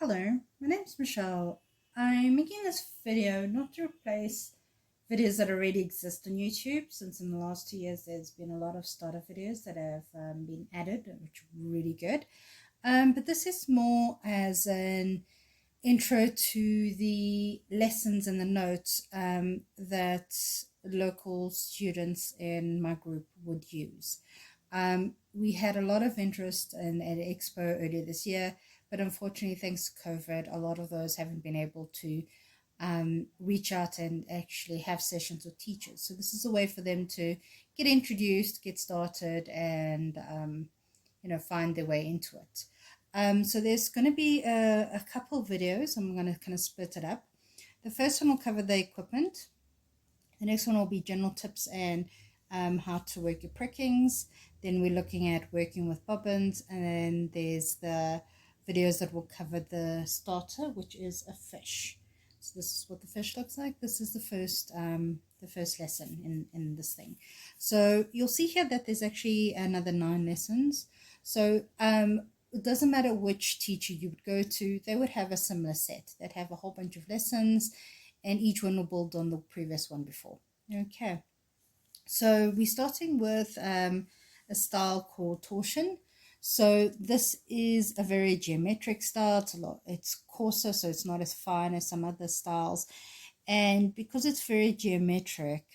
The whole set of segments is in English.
Hello, my name is Michelle. I'm making this video not to replace videos that already exist on YouTube, since in the last 2 years there's been a lot of starter videos that have been added, which are really good. But this is more as an intro to the lessons and the notes that local students in my group would use. We had a lot of interest in at Expo earlier this year, but unfortunately, thanks to COVID, a lot of those haven't been able to reach out and actually have sessions with teachers. So this is a way for them to get introduced, get started, and find their way into it. So there's going to be a couple videos. I'm going to kind of split it up. The first one will cover the equipment. The next one will be general tips and how to work your prickings. Then we're looking at working with bobbins, and then there's the videos that will cover the starter, which is a fish. So this is what the fish looks like. This is the first lesson in this thing. So you'll see here that there's actually another 9 lessons. So it doesn't matter which teacher you would go to, they would have a similar set. They'd have a whole bunch of lessons, and each one will build on the previous one before. Okay, so we're starting with a style called torsion. So this is a very geometric style. It's coarser, so it's not as fine as some other styles. And because it's very geometric,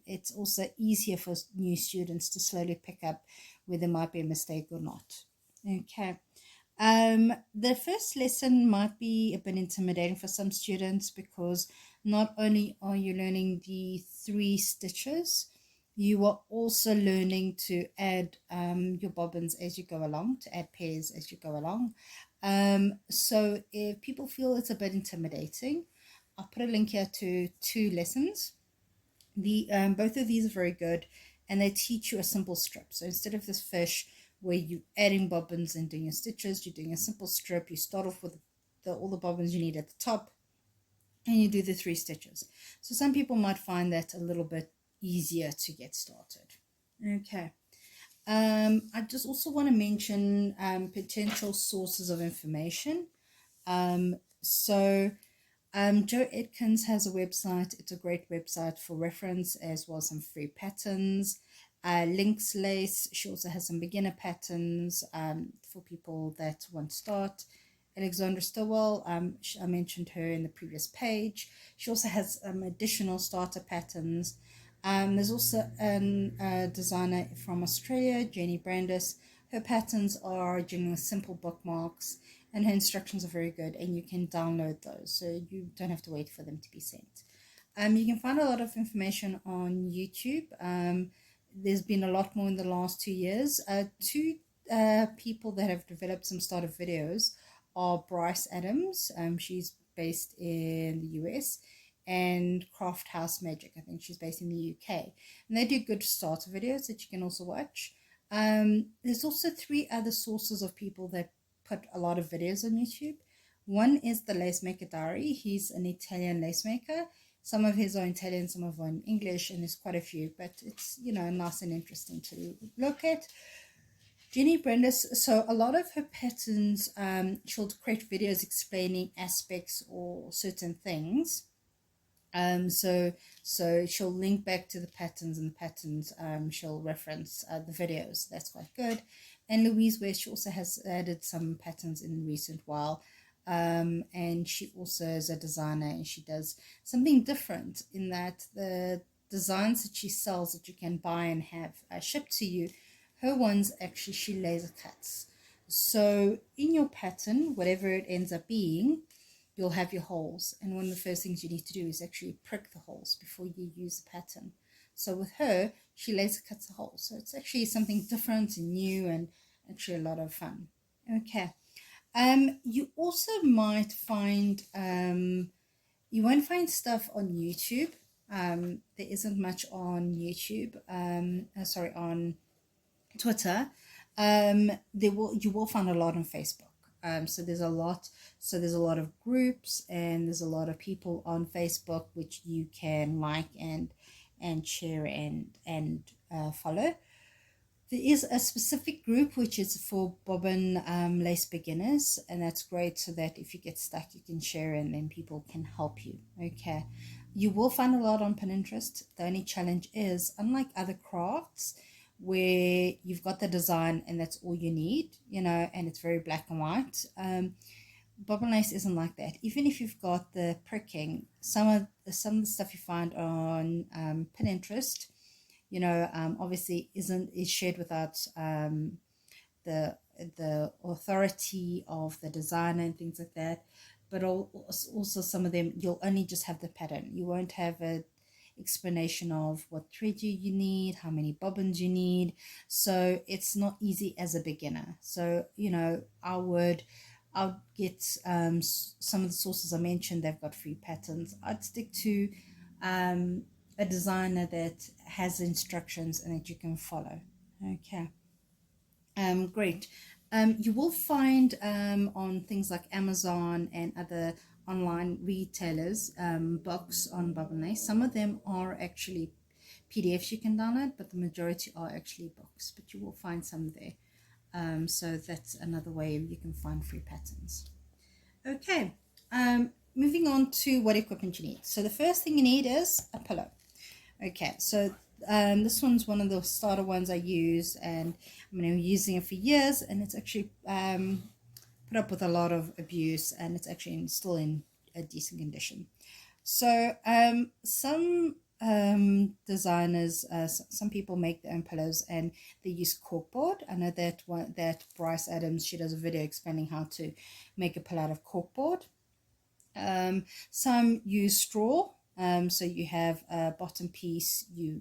it's also easier for new students to slowly pick up where there might be a mistake or not. Okay. The first lesson might be a bit intimidating for some students, because not only are you learning the 3 stitches, you are also learning to add your bobbins as you go along, to add pairs as you go along. So if people feel it's a bit intimidating, I'll put a link here to 2 lessons. Both of these are very good, and they teach you a simple strip. So instead of this fish where you're adding bobbins and doing your stitches, you're doing a simple strip. You start off with all the bobbins you need at the top, and you do the 3 stitches. So some people might find that a little bit easier to get started. Okay. I just also want to mention potential sources of information. Joe Atkins has a website. It's a great website for reference, as well as some free patterns. Links Lace, she also has some beginner patterns for people that want to start. Alexandra Stillwell, I mentioned her in the previous page. She also has additional starter patterns. There's also a designer from Australia, Jenny Brandis. Her patterns are generally simple bookmarks, and her instructions are very good, and you can download those, so you don't have to wait for them to be sent. You can find a lot of information on YouTube. There's been a lot more in the last 2 years. 2 people that have developed some starter videos are Bryce Adams. She's based in the US, and Craft House Magic. I think she's based in the UK, and they do good starter videos that you can also watch. There's also 3 other sources of people that put a lot of videos on YouTube. One is the Lace Maker Diary. He's an Italian lace maker. Some of his are Italian, some of them are in English, and there's quite a few, but it's, nice and interesting to look at. Jenny Brandis, so a lot of her patterns, she'll create videos explaining aspects or certain things. So she'll link back to the patterns, and the patterns she'll reference the videos. That's quite good. And Louise West, she also has added some patterns in recent while, and she also is a designer, and she does something different in that the designs that she sells that you can buy and have shipped to you, her ones actually she laser cuts. So in your pattern, whatever it ends up being, you'll have your holes, and one of the first things you need to do is actually prick the holes before you use the pattern. So with her, she laser cuts the holes, so it's actually something different and new, and actually a lot of fun. Okay. You also might find you won't find stuff on YouTube. There isn't much on YouTube. On Twitter. You will find a lot on Facebook. So there's a lot of groups, and there's a lot of people on Facebook which you can like and share and follow. There is a specific group which is for bobbin lace beginners, and that's great so that if you get stuck, you can share and then people can help you. Okay, you will find a lot on Pinterest. The only challenge is, unlike other crafts where you've got the design and that's all you need, you know, and it's very black and white. Bobbin lace isn't like that. Even if you've got the pricking, some of the stuff you find on Pinterest, you know, obviously is shared without the authority of the designer and things like that. But also some of them you'll only just have the pattern. You won't have a explanation of what thread you need, how many bobbins you need. So it's not easy as a beginner. So, you know, I'll get some of the sources I mentioned, they've got free patterns. I'd stick to a designer that has instructions and that you can follow. Okay, great. You will find on things like Amazon and other online retailers books on Bobbin lace. Some of them are actually PDFs you can download, but the majority are actually books, but you will find some there. So that's another way you can find free patterns. Okay, moving on to what equipment you need. So the first thing you need is a pillow. Okay, so this one's one of the starter ones I use, and I've been using it for years, and it's actually put up with a lot of abuse, and it's actually still in a decent condition. So some designers, some people make their own pillows and they use corkboard. I know that Bryce Adams, she does a video explaining how to make a pillow out of corkboard. Some use straw. So you have a bottom piece, you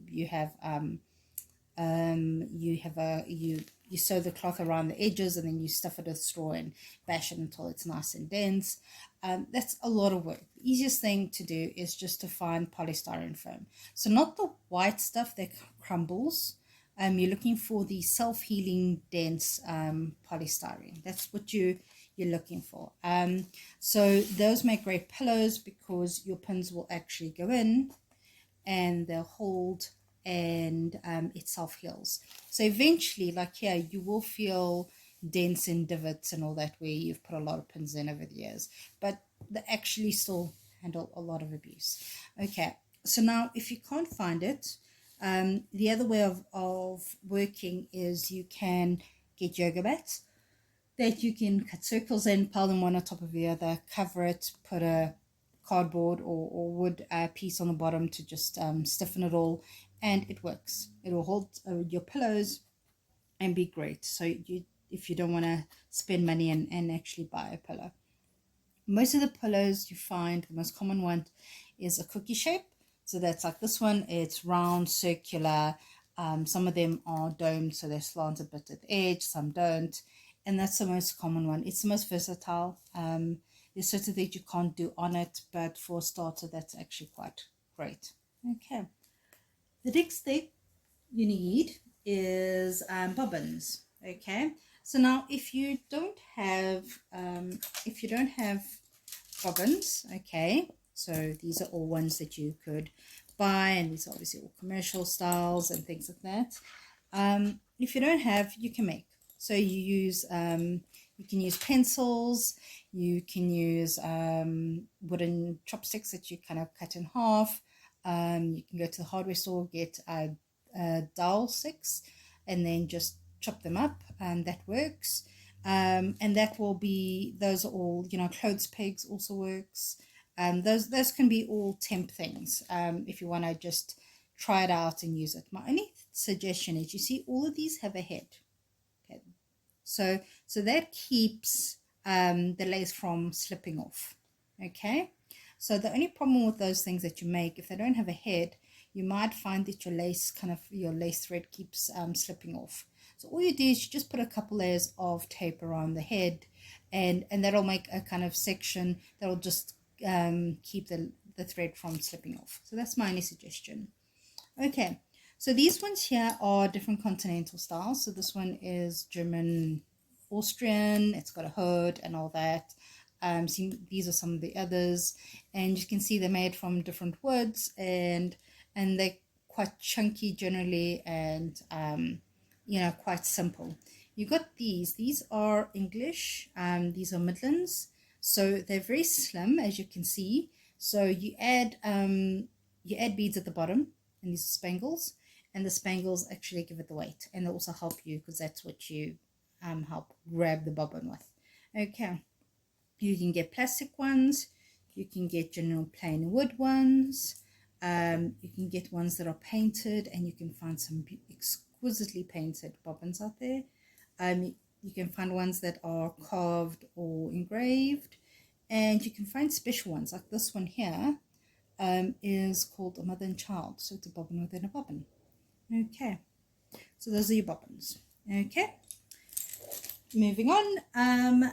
sew the cloth around the edges, and then you stuff it with straw and bash it until it's nice and dense. That's a lot of work. The easiest thing to do is just to find polystyrene foam. So not the white stuff that crumbles. You're looking for the self-healing dense polystyrene. That's what you're looking for. So those make great pillows because your pins will actually go in and they'll hold, and it self-heals. So eventually, like here, you will feel dents and divots and all that where you've put a lot of pins in over the years, but they actually still handle a lot of abuse. Okay, so now if you can't find it, the other way of working is you can get yoga mats that you can cut circles in, pile them one on top of the other, cover it, put a cardboard or wood piece on the bottom to just stiffen it all, and it works. It will hold your pillows and be great. So if you don't want to spend money and actually buy a pillow. Most of the pillows you find, the most common one is a cookie shape. So that's like this one, it's round, circular. Some of them are domed, so they slant a bit at the edge, some don't. And that's the most common one. It's the most versatile. There's certain things you can't do on it, but for a starter, that's actually quite great. Okay. The next thing you need is bobbins. Okay. So now, if you don't have bobbins, okay. So these are all ones that you could buy, and these are obviously all commercial styles and things like that. If you don't have, you can make. So you can use pencils, you can use wooden chopsticks that you kind of cut in half. You can go to the hardware store, get dowel sticks, and then just chop them up, and that works. And that will be, those are all, you know, clothes pegs also works. Those can be all temp things if you want to just try it out and use it. My only suggestion is, you see all of these have a head. Okay, so that keeps the lace from slipping off. Okay, so the only problem with those things that you make, if they don't have a head, you might find that your lace thread keeps slipping off. So all you do is you just put a couple layers of tape around the head, and that'll make a kind of section that'll just keep the thread from slipping off. So that's my only suggestion. Okay, so these ones here are different continental styles. So this one is German Austrian, it's got a hood and all that. See, these are some of the others, and you can see they're made from different woods, and they're quite chunky generally, and quite simple. You got these are English, these are Midlands, so they're very slim, as you can see. So you add beads at the bottom, and these are spangles, and the spangles actually give it the weight, and they also help you because that's what you help grab the bobbin with. Okay, you can get plastic ones, you can get general plain wood ones, you can get ones that are painted, and you can find some exquisitely painted bobbins out there. You can find ones that are carved or engraved, and you can find special ones like this one here. Is called a mother and child, so it's a bobbin within a bobbin. Okay, so those are your bobbins. Okay, moving on.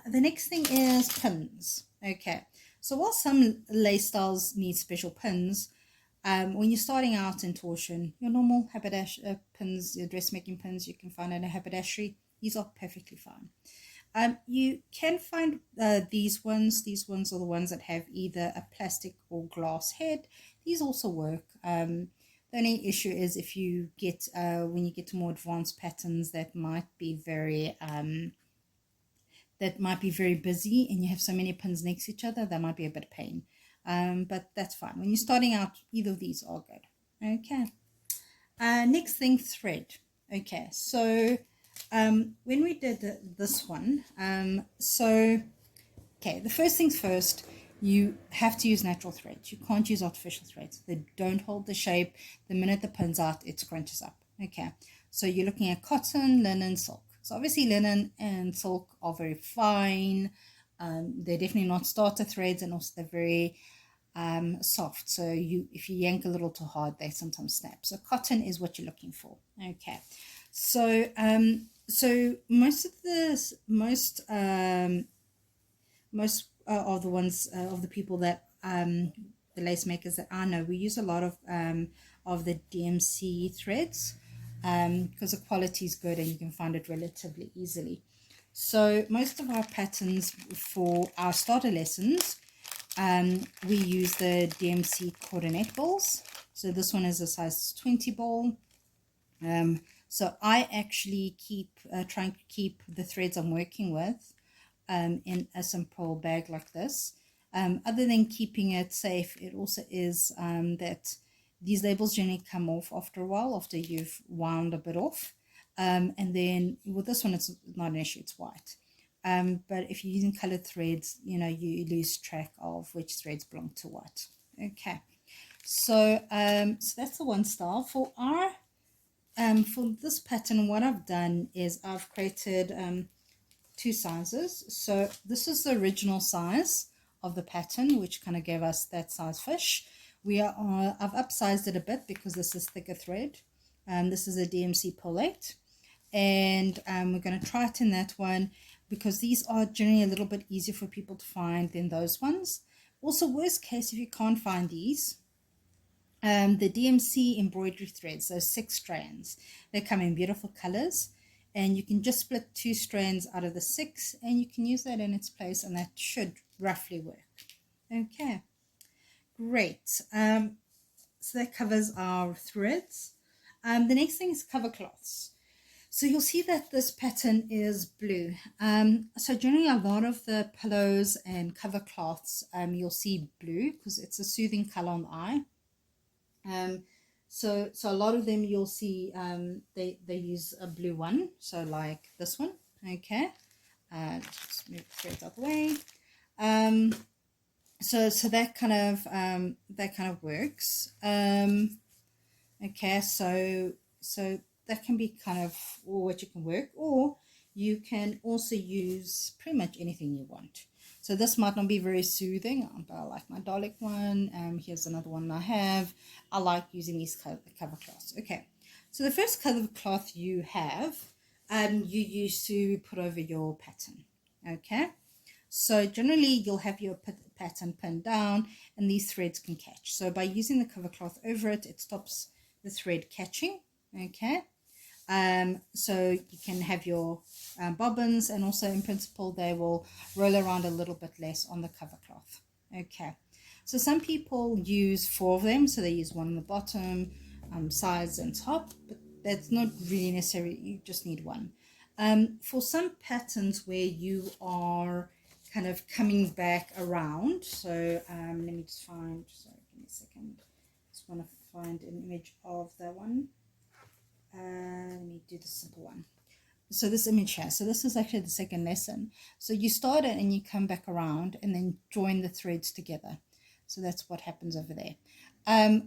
The next thing is pins. Okay, so while some lace styles need special pins, when you're starting out in torsion, your normal haberdashery pins, your dressmaking pins, you can find in a haberdashery. These are perfectly fine. You can find these ones. These ones are the ones that have either a plastic or glass head. These also work. The only issue is if you get when you get to more advanced patterns that might be very busy, and you have so many pins next to each other, that might be a bit of pain. But that's fine. When you're starting out, either of these are good. Okay. Next thing, thread. Okay, so when we did this one, the first things first, you have to use natural threads. You can't use artificial threads. They don't hold the shape. The minute the pin's out, it scrunches up. Okay, so you're looking at cotton, linen, silk. So obviously linen and silk are very fine. They're definitely not starter threads, and also they're very soft. So if you yank a little too hard, they sometimes snap. So cotton is what you're looking for. Okay, so most of the ones of the people that the lace makers that I know, we use a lot of the DMC threads because the quality is good and you can find it relatively easily. So most of our patterns for our starter lessons, we use the DMC coordinate balls. So this one is a size 20 ball. So I actually try and keep the threads I'm working with in a simple bag like this. Other than keeping it safe, it also is that these labels generally come off after a while, after you've wound a bit off. And then with this one, it's not an issue, it's white. But if you're using colored threads, you lose track of which threads belong to what. Okay, so that's the one style. For this pattern, what I've done is I've created two sizes. So this is the original size of the pattern, which kind of gave us that size fish. I've upsized it a bit because this is thicker thread. This is a DMC pull 8, and we're going to try it in that one because these are generally a little bit easier for people to find than those ones. Also, worst case, if you can't find these, the DMC embroidery threads, those 6 strands, they come in beautiful colors, and you can just split 2 strands out of the 6 and you can use that in its place, and that should roughly work. Okay, great. So that covers our threads. The next thing is cover cloths. So you'll see that this pattern is blue. So generally a lot of the pillows and cover cloths, you'll see blue because it's a soothing color on the eye. So a lot of them you'll see they use a blue one, so like this one. Okay, just move the threads out the way. So that kind of works. Okay, so that can be kind of what you can work, or you can also use pretty much anything you want. So this might not be very soothing, but I like my Dalek one. Here's another one I have. I like using these cover cloths. Okay, so the first cover cloth you have, you use to put over your pattern. Okay, so generally you'll have your pattern pinned down and these threads can catch. So by using the cover cloth over it, it stops the thread catching. Okay, so you can have your bobbins, and also in principle they will roll around a little bit less on the cover cloth. Okay, so some people use 4 of them, so they use one on the bottom, sides and top, but that's not really necessary. You just need one. For some patterns where you are kind of coming back around, so let me just find, sorry, give me a second, just want to find an image of that one. Let me do the simple one. So this image here, so this is actually the second lesson. So you start it and you come back around and then join the threads together. So that's what happens over there.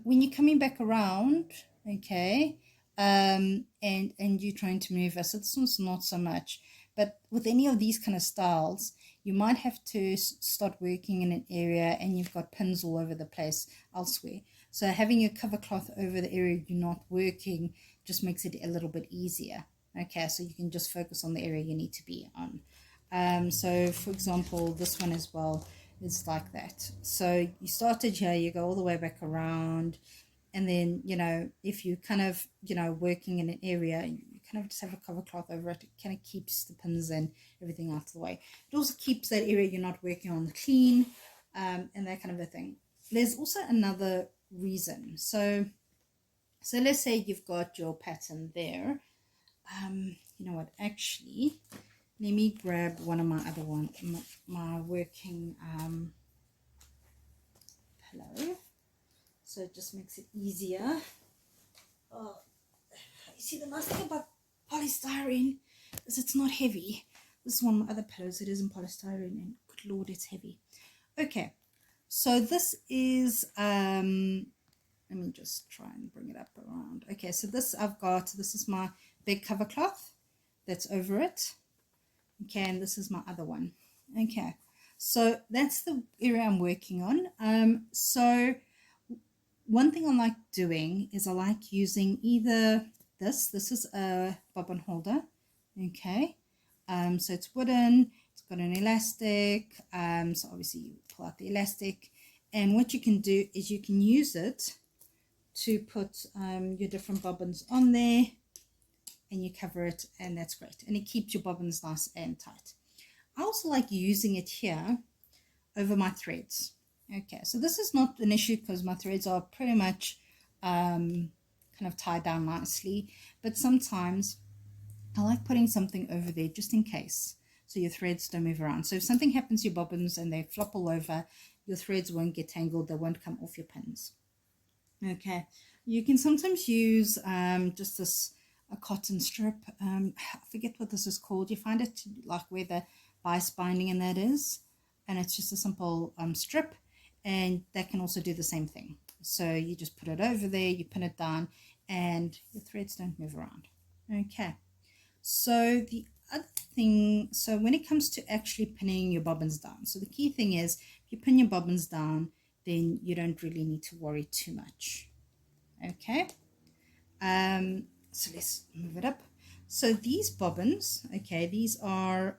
When you're coming back around, okay, and you're trying to move us, so this one's not so much, but with any of these kind of styles, you might have to start working in an area and you've got pins all over the place elsewhere. So having your cover cloth over the area you're not working just makes it a little bit easier. Okay, so you can just focus on the area you need to be on. So for example, this one as well is like that. So you started here, you go all the way back around, and then, you know, if you kind of, you know, working in an area, you kind of just have a cover cloth over it. It kind of keeps the pins and everything out of the way. It also keeps that area you're not working on clean, and that kind of a thing. There's also another reason. So let's say you've got your pattern there. You know what, actually, let me grab one of my other one, my working pillow, so it just makes it easier. Oh, you see, the nice thing about polystyrene is it's not heavy. This is one of my other pillows, it isn't polystyrene, and good lord, it's heavy. Okay, so this is let me just try and bring it up around. Okay, so this this is my big cover cloth that's over it. Okay, and this is my other one. Okay, so that's the area I'm working on. So one thing I like doing is I like using either this is a bobbin holder. Okay, so it's wooden, it's got an elastic, so obviously you pull out the elastic, and what you can do is you can use it to put your different bobbins on there, and you cover it, and that's great, and it keeps your bobbins nice and tight. I also like using it here over my threads. Okay, so this is not an issue because my threads are pretty much kind of tied down nicely, but sometimes I like putting something over there just in case, so your threads don't move around. So if something happens to your bobbins and they flop all over, your threads won't get tangled, they won't come off your pins. Okay, you can sometimes use just a cotton strip. I forget what this is called. You find it like where the bias binding and that is, and it's just a simple strip, and that can also do the same thing. So you just put it over there, you pin it down, and your threads don't move around. Okay, so the other thing, so when it comes to actually pinning your bobbins down, so the key thing is if you pin your bobbins down, then you don't really need to worry too much. Okay, so let's move it up. So these bobbins, okay, these are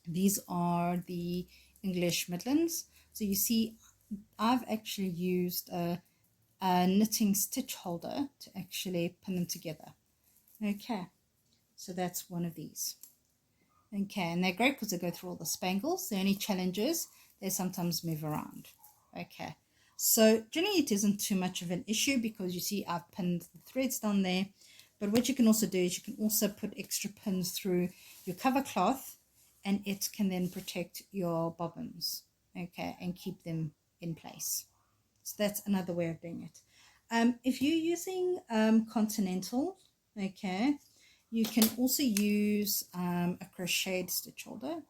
the English Midlands. So you see, I've actually used a knitting stitch holder to actually pin them together. Okay, so that's one of these. Okay, and they're great because they go through all the spangles. The only challenge is they sometimes move around. Okay, so generally it isn't too much of an issue because you see I've pinned the threads down there. But what you can also do is you can also put extra pins through your cover cloth, and it can then protect your bobbins, okay, and keep them in place. So that's another way of doing it. If you're using continental, okay, you can also use a crocheted stitch holder.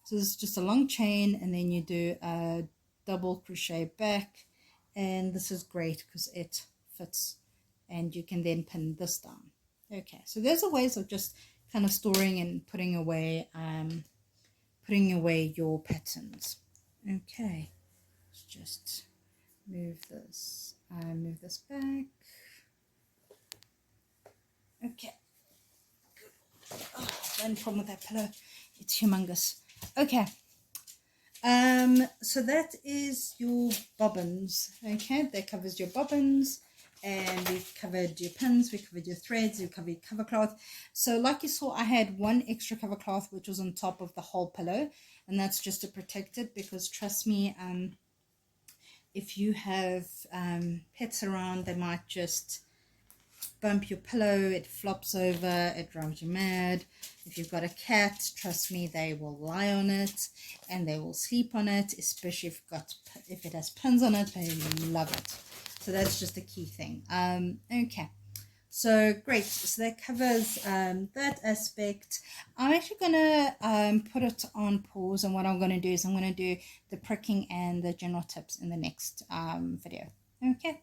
So this is just a long chain, and then you do a double crochet back, and this is great because it fits, and you can then pin this down. Okay, so there's a ways of just kind of storing and putting away your patterns. Okay, let's just move this back. Okay, good. Oh, one problem with that pillow, it's humongous. Okay, so that is your bobbins. Okay, that covers your bobbins, and we've covered your pins, we covered your threads, we covered your cover cloth. So like you saw, I had one extra cover cloth which was on top of the whole pillow, and that's just to protect it, because trust me, if you have pets around, they might just bump your pillow, it flops over, it drives you mad. If you've got a cat, trust me, they will lie on it and they will sleep on it, especially if it has pins on it, they love it. So that's just a key thing. Okay. So great, so that covers that aspect. I'm actually going to put it on pause, and what I'm going to do is I'm going to do the pricking and the general tips in the next video. Okay.